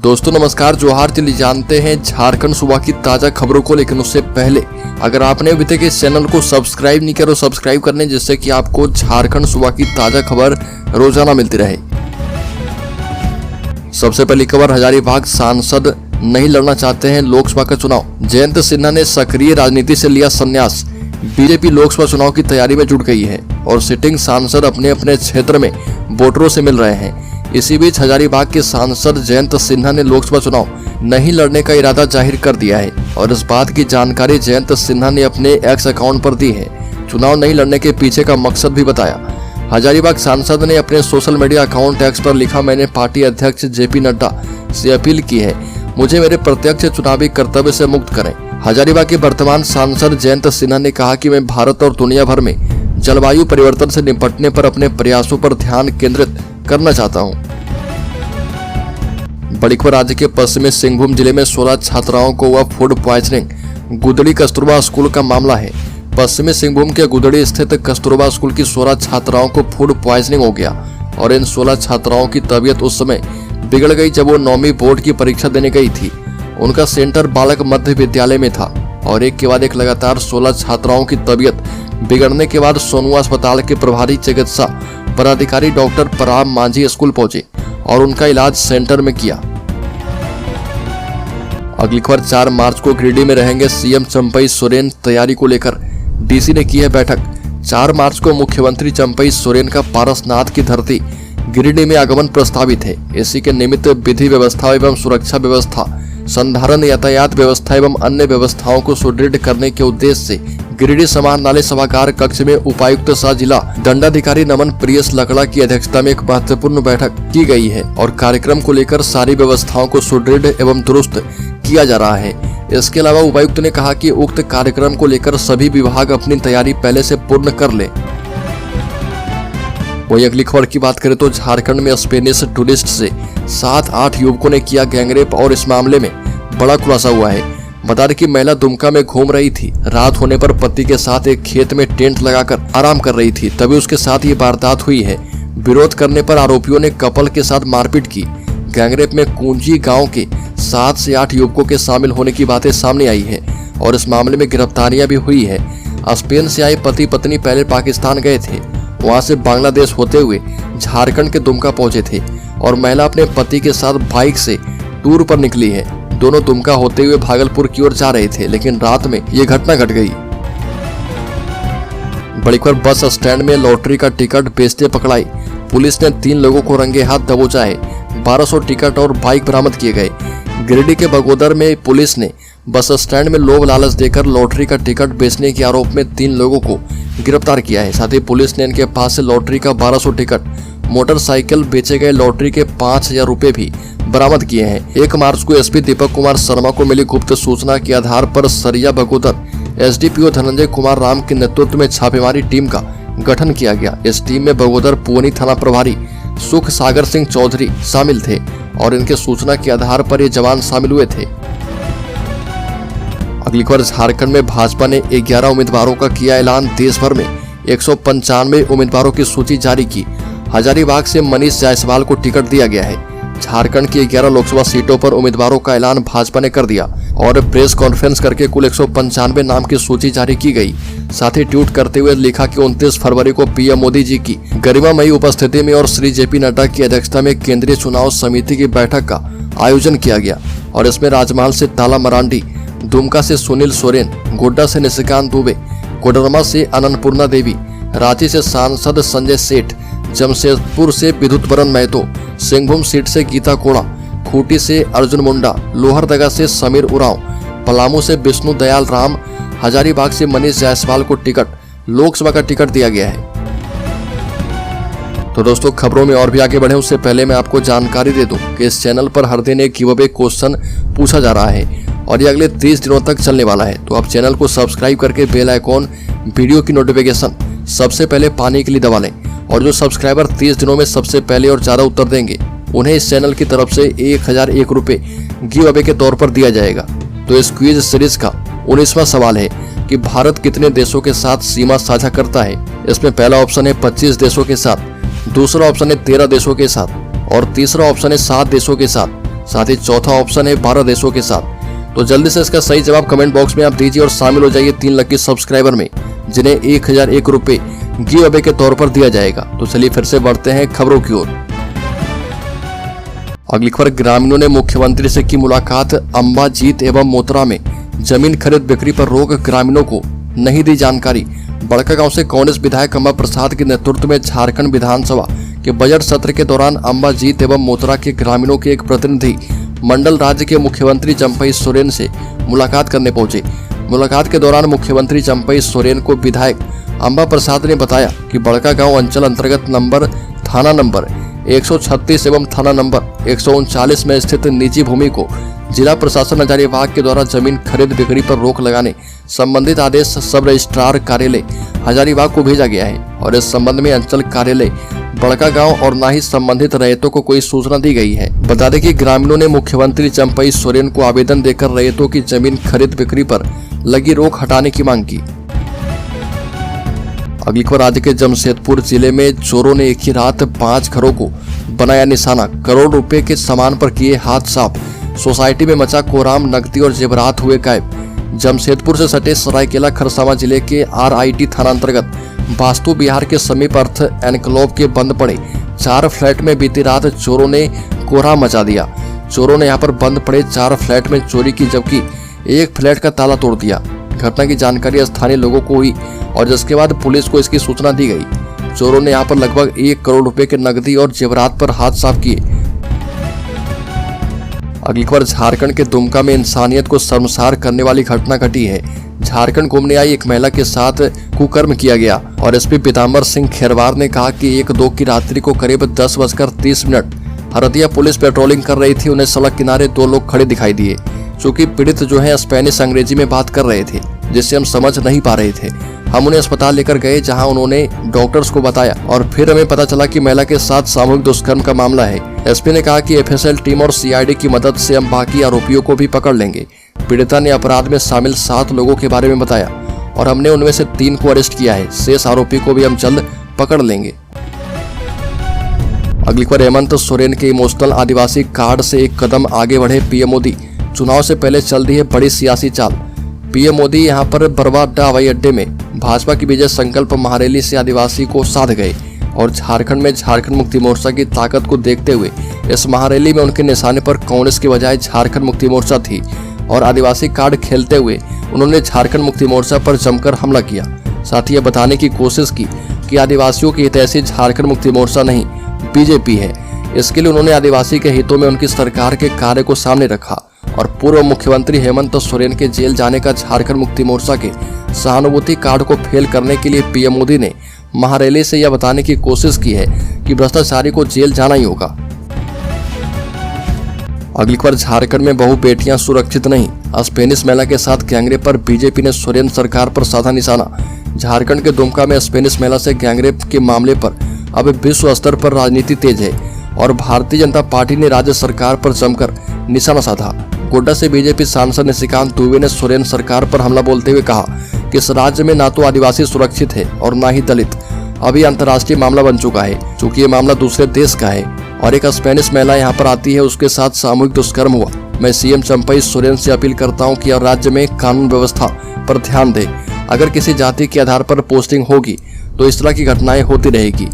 दोस्तों नमस्कार, जोहार। चलिए जानते हैं झारखंड सूबा की ताजा खबरों को, लेकिन उससे पहले अगर आपने अभी तक इस चैनल को सब्सक्राइब नहीं किया तो सब्सक्राइब करने, जिससे कि आपको झारखंड सूबा की ताजा खबर रोजाना मिलती रहे। सबसे पहली खबर, हजारीबाग सांसद नहीं लड़ना चाहते हैं लोकसभा का चुनाव। जयंत सिन्हा ने सक्रिय राजनीति से लिया संन्यास। बीजेपी लोकसभा चुनाव की तैयारी में जुट गई है और सिटिंग सांसद अपने अपने क्षेत्र में वोटरों से मिल रहे हैं। इसी बीच हजारीबाग के सांसद जयंत सिन्हा ने लोकसभा चुनाव नहीं लड़ने का इरादा जाहिर कर दिया है और इस बात की जानकारी जयंत सिन्हा ने अपने एक्स अकाउंट पर दी है। चुनाव नहीं लड़ने के पीछे का मकसद भी बताया। हजारीबाग सांसद ने अपने सोशल मीडिया अकाउंट एक्स पर लिखा, मैंने पार्टी अध्यक्ष जेपी नड्डा से अपील की है, मुझे मेरे प्रत्यक्ष चुनावी कर्तव्य से मुक्त करें। हजारीबाग के वर्तमान सांसद जयंत सिन्हा ने कहा कि मैं भारत और दुनिया भर में जलवायु परिवर्तन से निपटने पर अपने प्रयासों पर ध्यान केंद्रित करना चाहता हूं। बड़ी खबर, राज्य के पश्चिमी सिंहभूम जिले में 16 छात्राओं को हुआ फूड पॉइजनिंग। गुदड़ी कस्तूरबा स्कूल का मामला है। पश्चिमी सिंहभूम के गुदड़ी स्थित कस्तूरबा स्कूल की 16 छात्राओं को फूड पॉइजनिंग हो गया और इन 16 छात्राओं की तबीयत उस समय बिगड़ गई जब वो 9वीं बोर्ड की परीक्षा देने गई थी। उनका सेंटर बालक मध्य विद्यालय में था और एक के बाद एक लगातार 16 छात्राओं की तबीयत बिगड़ने के बाद सोनुआ अस्पताल के प्रभारी चिकित्सा पदाधिकारी डॉक्टर पराग मांझी स्कूल पहुंचे और उनका इलाज सेंटर में किया। अगली खबर, 4 मार्च को गिरिडीह में रहेंगे सीएम चंपई सोरेन। तैयारी को लेकर डीसी ने की है बैठक। 4 मार्च को मुख्यमंत्री चंपई सोरेन का पारसनाथ की धरती गिरिडीह में आगमन प्रस्तावित है। इसी के निमित्त विधि व्यवस्था एवं सुरक्षा व्यवस्था, संधारण, यातायात व्यवस्था एवं अन्य व्यवस्थाओं को सुदृढ़ करने के उद्देश्य से गिरिडीह समाहरणालय सभागार कक्ष में उपायुक्त सह जिला दंडाधिकारी नमन प्रियस लकड़ा की अध्यक्षता में एक महत्वपूर्ण बैठक की गई है और कार्यक्रम को लेकर सारी व्यवस्थाओं को सुदृढ़ एवं दुरुस्त किया जा रहा है। इसके अलावा उपायुक्त ने कहा कि उक्त कार्यक्रम को लेकर सभी विभाग अपनी तैयारी पहले से पूर्ण कर ले। वही अगली खबर की बात करें तो झारखंड में स्पेनिश टूरिस्ट से 7-8 युवकों ने किया गैंगरेप और इस मामले में बड़ा खुलासा हुआ है। बता दें कि महिला दुमका में घूम रही थी। रात होने पर पति के साथ एक खेत में टेंट लगाकर आराम कर रही थी, तभी उसके साथ ये वारदात हुई है। विरोध करने पर आरोपियों ने कपल के साथ मारपीट की। गैंगरेप में कुंजी गांव के 7 से 8 युवकों के शामिल होने की बातें सामने आई है और इस मामले में गिरफ्तारियां भी हुई है। स्पेन से आए पति पत्नी पहले पाकिस्तान गए थे, वहां से बांग्लादेश होते हुए झारखंड के दुमका पहुंचे थे और महिला अपने पति के साथ बाइक से टूर पर निकली है। दोनों दुमका होते हुए भागलपुर की ओर जा रहे थे, लेकिन रात में ये घटना घट गई। बड़ी खबर, बस स्टैंड में लॉटरी का टिकट बेचते पकड़ाई। पुलिस ने 3 लोगों को रंगे हाथ दबोचा है। 1200 टिकट और बाइक बरामद किए गए। गिरिडीह के बगोदर में पुलिस ने बस स्टैंड में लोभ लालच देकर लॉटरी का टिकट बेचने के आरोप में 3 लोगों को गिरफ्तार किया है। साथ ही पुलिस ने इनके पास से लॉटरी का 1200 टिकट, मोटरसाइकिल, बेचे गए लॉटरी के 5000 रुपए भी बरामद किए हैं। 1 मार्च को एसपी दीपक कुमार शर्मा को मिली गुप्त सूचना के आधार पर सरिया बगोदर एसडीपीओ धनंजय कुमार राम के नेतृत्व में छापेमारी टीम का गठन किया गया। इस टीम में बगोदर पुवनी थाना प्रभारी सुख सागर सिंह चौधरी शामिल थे और इनके सूचना के आधार पर ये जवान शामिल हुए थे। अगली खबर, झारखंड में भाजपा ने 11 उम्मीदवारों का किया ऐलान। देश भर में 195 उम्मीदवारों की सूची जारी की। हजारीबाग से मनीष जायसवाल को टिकट दिया गया है। झारखंड की 11 लोकसभा सीटों पर उम्मीदवारों का ऐलान भाजपा ने कर दिया और प्रेस कॉन्फ्रेंस करके कुल 195 नाम की सूची जारी की गई। साथ ही ट्वीट करते हुए लिखा कि 29 फरवरी को पीएम मोदी जी की गरिमामयी उपस्थिति में और श्री जेपी नड्डा की अध्यक्षता में केंद्रीय चुनाव समिति की बैठक का आयोजन किया गया और इसमें राजमहल से ताला मरांडी, दुमका से सुनील सोरेन, गोड्डा से निशिकांत दुबे, कोडरमा से अन्नपूर्णा देवी, रांची से सांसद संजय सेठ, जमशेदपुर से विद्युत बरन महतो, सिंहभूम सीट से गीता कोड़ा, खूंटी से अर्जुन मुंडा, लोहरदगा से समीर उरांव, पलामू से विष्णु दयाल राम, हजारीबाग से मनीष जायसवाल को लोकसभा का टिकट दिया गया है। तो दोस्तों, खबरों में और भी आगे बढ़े उससे पहले मैं आपको जानकारी दे दूं कि इस चैनल पर हर दिन एक गिव अवे क्वेश्चन पूछा जा रहा है और ये अगले 30 दिनों तक चलने वाला है। तो आप चैनल को सब्सक्राइब करके बेल आइकॉन, वीडियो की नोटिफिकेशन सबसे पहले पाने के लिए दबा लें और जो सब्सक्राइबर 30 दिनों में सबसे पहले और ज्यादा उत्तर देंगे उन्हें इस चैनल की तरफ से 1001 रुपए गिव अवे के तौर पर दिया जाएगा। तो इस क्विज सीरीज का 19वां सवाल है कि भारत कितने देशों के साथ सीमा साझा करता है। इसमें पहला ऑप्शन है 25 देशों के साथ, दूसरा ऑप्शन है 13 देशों के साथ और तीसरा ऑप्शन है 7 देशों के साथ। साथ ही चौथा ऑप्शन है 12 देशों के साथ। तो जल्दी से इसका सही जवाब कमेंट बॉक्स में आप दीजिए और शामिल हो जाइए 3 लकी सब्सक्राइबर में, जिन्हें 1001 रुपए गिव अवे के तौर पर दिया जाएगा। तो चलिए फिर से बढ़ते हैं खबरों की ओर। अगली खबर, ग्रामीणों ने मुख्यमंत्री से की मुलाकात, अंबा, जीत एवं मोतरा में जमीन खरीद बिक्री पर रोक, ग्रामीणों को नहीं दी जानकारी। बड़कागांव से कांग्रेस विधायक अंबा प्रसाद के नेतृत्व में झारखंड विधानसभा के बजट सत्र के दौरान अंबा, जीत एवं मोतरा के ग्रामीणों के एक प्रतिनिधि मंडल राज्य के मुख्यमंत्री चंपई सोरेन से मुलाकात करने पहुंचे। मुलाकात के दौरान मुख्यमंत्री चंपई सोरेन को विधायक अंबा प्रसाद ने बताया कि बड़कागांव अंचल अंतर्गत थाना नंबर 136 एवं थाना नंबर 139 में स्थित निजी भूमि को जिला प्रशासन हजारीबाग के द्वारा जमीन खरीद बिक्री पर रोक लगाने संबंधित आदेश सब रजिस्ट्रार कार्यालय हजारीबाग को भेजा गया है और इस संबंध में अंचल कार्यालय बड़कागांव और न ही संबंधित रैयतों को कोई सूचना दी गई है। बता दें कि ग्रामीणों ने मुख्यमंत्री चंपई सोरेन को आवेदन देकर रैयतों की जमीन खरीद बिक्री पर लगी रोक हटाने की मांग की। अगली खबर, राज्य के जमशेदपुर जिले में चोरों ने एक ही रात 5 घरों को बनाया निशाना, करोड़ रुपए के सामान पर किए हाथ साफ। सोसाइटी में मचा कोहराम, नकदी और जेवरात हुए गायब। जमशेदपुर से सटे सरायकेला खरसावां जिले के RIT थाना अंतर्गत वास्तु बिहार के समीप अर्थ एनक्लोव के बंद पड़े 4 फ्लैट में बीती रात चोरों ने कोहराम मचा दिया। चोरों ने यहां पर बंद पड़े 4 फ्लैट में चोरी की, जबकि एक फ्लैट का ताला तोड़ दिया। घटना की जानकारी स्थानीय लोगों को हुई और जिसके बाद पुलिस को इसकी सूचना दी गई। चोरों ने यहां पर लगभग 1 करोड़ रुपए के नकदी और जेवरात पर हाथ साफ किए। अगली खबर, झारखंड के दुमका में इंसानियत को शर्मसार करने वाली घटना घटी है। झारखंड घूमने आई एक महिला के साथ कुकर्म किया गया और SP पीताम्बर सिंह खेरवार ने कहा कि 1-2 की रात्रि को करीब 10:30 हरदिया पुलिस पेट्रोलिंग कर रही थी। उन्हें सड़क किनारे 2 लोग खड़े दिखाई दिए। चूंकि पीड़ित जो है स्पेनिश अंग्रेजी में बात कर रहे थे, जिससे हम समझ नहीं पा रहे थे। हम उन्हें अस्पताल लेकर गए, जहां उन्होंने डॉक्टर्स को बताया और फिर हमें पता चला कि महिला के साथ सामूहिक दुष्कर्म का मामला है। SP ने कहा कि FSL टीम और CID की मदद से हम बाकी आरोपियों को भी पकड़ लेंगे। पीड़िता ने अपराध में शामिल 7 लोगों के बारे में बताया और हमने उनमें से 3 को अरेस्ट किया है। शेष आरोपी को भी हम जल्द पकड़ लेंगे। अगली खबर, हेमंत सोरेन के इमोशनल आदिवासी कार्ड से एक कदम आगे बढ़े PM मोदी। चुनाव से पहले चल रही है बड़ी सियासी चाल। PM मोदी यहां पर बरवाडा हवाई अड्डे में भाजपा की विजय संकल्प महारैली से आदिवासी को साध गए और झारखंड में झारखंड मुक्ति मोर्चा की ताकत को देखते हुए इस महारैली में उनके निशाने पर कांग्रेस के बजाय झारखंड मुक्ति मोर्चा थी और आदिवासी कार्ड खेलते हुए उन्होंने झारखंड मुक्ति मोर्चा पर जमकर हमला किया। साथ ही यह बताने की कोशिश की कि आदिवासियों की हितैषी झारखंड मुक्ति मोर्चा नहीं BJP है। इसके लिए उन्होंने आदिवासी के हितों में उनकी सरकार के कार्य को सामने रखा और पूर्व मुख्यमंत्री हेमंत सोरेन के जेल जाने का झारखंड मुक्ति मोर्चा के सहानुभूति कार्ड को फेल करने के लिए PM मोदी ने महारैली से यह बताने की कोशिश की है कि भ्रष्टाचारी को जेल जाना ही होगा। अगली खबर, झारखंड में बहु बेटियां सुरक्षित नहीं, स्पेनिश महिला के साथ गैंगरेप पर BJP ने सोरेन सरकार पर साधा निशाना। झारखंड के दुमका में स्पेनिश महिला से गैंगरेप के मामले पर अब विश्व स्तर पर राजनीति तेज है और भारतीय जनता पार्टी ने राज्य सरकार पर जमकर निशाना साधा। गोड्डा से BJP सांसद निशिकांत दुबे ने सोरेन सरकार पर हमला बोलते हुए कहा कि इस राज्य में ना तो आदिवासी सुरक्षित है और ना ही दलित। अभी अंतर्राष्ट्रीय मामला बन चुका है, क्योंकि ये मामला दूसरे देश का है और एक स्पेनिश महिला यहाँ पर आती है, उसके साथ सामूहिक दुष्कर्म हुआ। मैं CM चंपई सोरेन से अपील करता हूँ कि राज्य में कानून व्यवस्था पर ध्यान दे। अगर किसी जाति के आधार पर पोस्टिंग होगी तो इस तरह की घटनाएं होती रहेगी।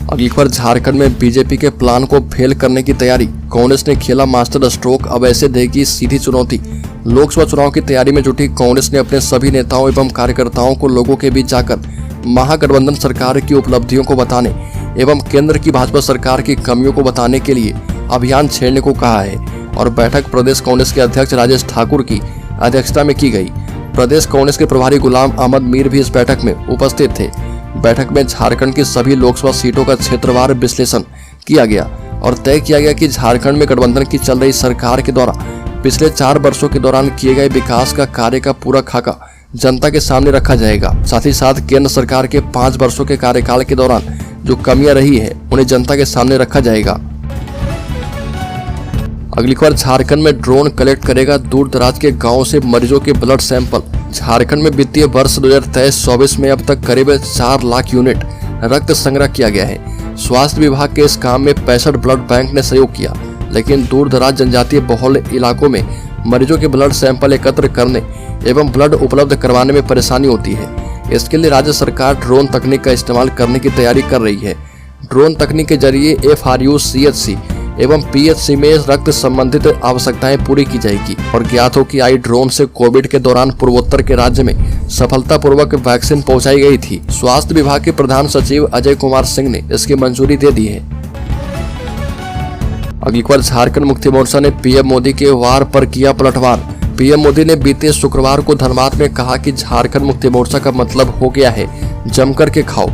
अगली खबर, झारखंड में BJP के प्लान को फेल करने की तैयारी। कांग्रेस ने खेला मास्टर स्ट्रोक, अब ऐसे देगी सीधी चुनौती। लोकसभा चुनाव की तैयारी में जुटी कांग्रेस ने अपने सभी नेताओं एवं कार्यकर्ताओं को लोगों के बीच जाकर महागठबंधन सरकार की उपलब्धियों को बताने एवं केंद्र की भाजपा सरकार की कमियों को बताने के लिए अभियान छेड़ने को कहा है और बैठक प्रदेश कांग्रेस के अध्यक्ष राजेश ठाकुर की अध्यक्षता में की गई। प्रदेश कांग्रेस के प्रभारी गुलाम अहमद मीर भी इस बैठक में उपस्थित थे। बैठक में झारखंड की सभी लोकसभा सीटों का क्षेत्रवार विश्लेषण किया गया और तय किया गया कि झारखंड में गठबंधन की चल रही सरकार के द्वारा पिछले 4 वर्षों के दौरान किए गए विकास का कार्य का पूरा खाका जनता के सामने रखा जाएगा। साथ ही साथ केंद्र सरकार के 5 वर्षों के कार्यकाल के दौरान जो कमियां रही है उन्हें जनता के सामने रखा जाएगा। अगली खबर, झारखंड में ड्रोन कलेक्ट करेगा दूर दराज के गांवों से मरीजों के ब्लड सैंपल। झारखंड में वित्तीय वर्ष 2023-24 में अब तक करीब 4 लाख यूनिट रक्त संग्रह किया गया है। स्वास्थ्य विभाग के इस काम में 65 ब्लड बैंक ने सहयोग किया, लेकिन दूर दराज जनजातीय बहुल इलाकों में मरीजों के ब्लड सैंपल एकत्र करने एवं ब्लड उपलब्ध करवाने में परेशानी होती है। इसके लिए राज्य सरकार ड्रोन तकनीक का इस्तेमाल करने की तैयारी कर रही है। ड्रोन तकनीक के जरिए FRU CHC एवं PHC में रक्त संबंधित आवश्यकताएं पूरी की जाएगी। और ज्ञात हो कि आई ड्रोन से कोविड के दौरान पूर्वोत्तर के राज्य में सफलतापूर्वक वैक्सीन पहुंचाई गई थी। स्वास्थ्य विभाग के प्रधान सचिव अजय कुमार सिंह ने इसकी मंजूरी दे दी है। अगली खबर, झारखंड मुक्ति मोर्चा ने PM मोदी के वार पर किया पलटवार। PM मोदी ने बीते शुक्रवार को धनबाद में कहा कि झारखंड मुक्ति मोर्चा का मतलब हो गया है जमकर के खाओ।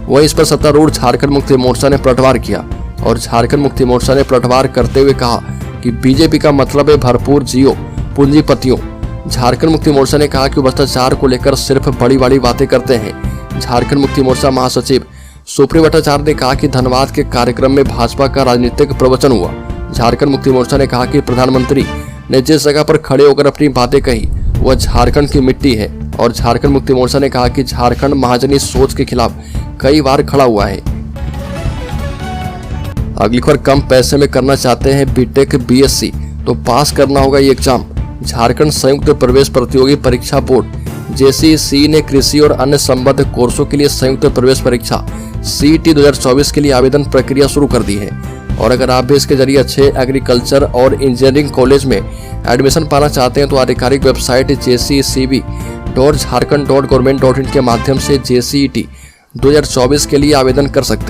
वहीं इस पर सत्तारूढ़ झारखंड मुक्ति मोर्चा ने पलटवार किया और झारखंड मुक्ति मोर्चा ने पलटवार करते हुए कहा कि बीजेपी का मतलब है भरपूर जियो पूंजीपतियों। झारखंड मुक्ति मोर्चा ने कहा कि भ्रष्टाचार को लेकर सिर्फ बड़ी बड़ी बातें करते हैं। झारखंड मुक्ति मोर्चा महासचिव सुप्रीम भट्टाचार्य ने कहा कि धनबाद के कार्यक्रम में भाजपा का राजनीतिक प्रवचन हुआ। झारखंड मुक्ति मोर्चा ने कहा कि प्रधानमंत्री ने जिस जगह पर खड़े होकर अपनी बातें कही वह झारखंड की मिट्टी है। और झारखंड मुक्ति मोर्चा ने कहा कि झारखंड महाजनी सोच के खिलाफ कई बार खड़ा हुआ है। अगली खबर, कम पैसे में करना चाहते हैं बीटेक BSc तो पास करना होगा ये एग्जाम। झारखंड संयुक्त प्रवेश प्रतियोगी परीक्षा बोर्ड JCC ने कृषि और अन्य संबद्ध कोर्सों के लिए संयुक्त प्रवेश परीक्षा CET 2024 के लिए आवेदन प्रक्रिया शुरू कर दी है। और अगर आप भी इसके जरिए अच्छे एग्रीकल्चर और इंजीनियरिंग कॉलेज में एडमिशन पाना चाहते हैं तो आधिकारिक वेबसाइट jccb.jharkhand.government.in के माध्यम से JCET 2024 के लिए आवेदन कर सकते हैं।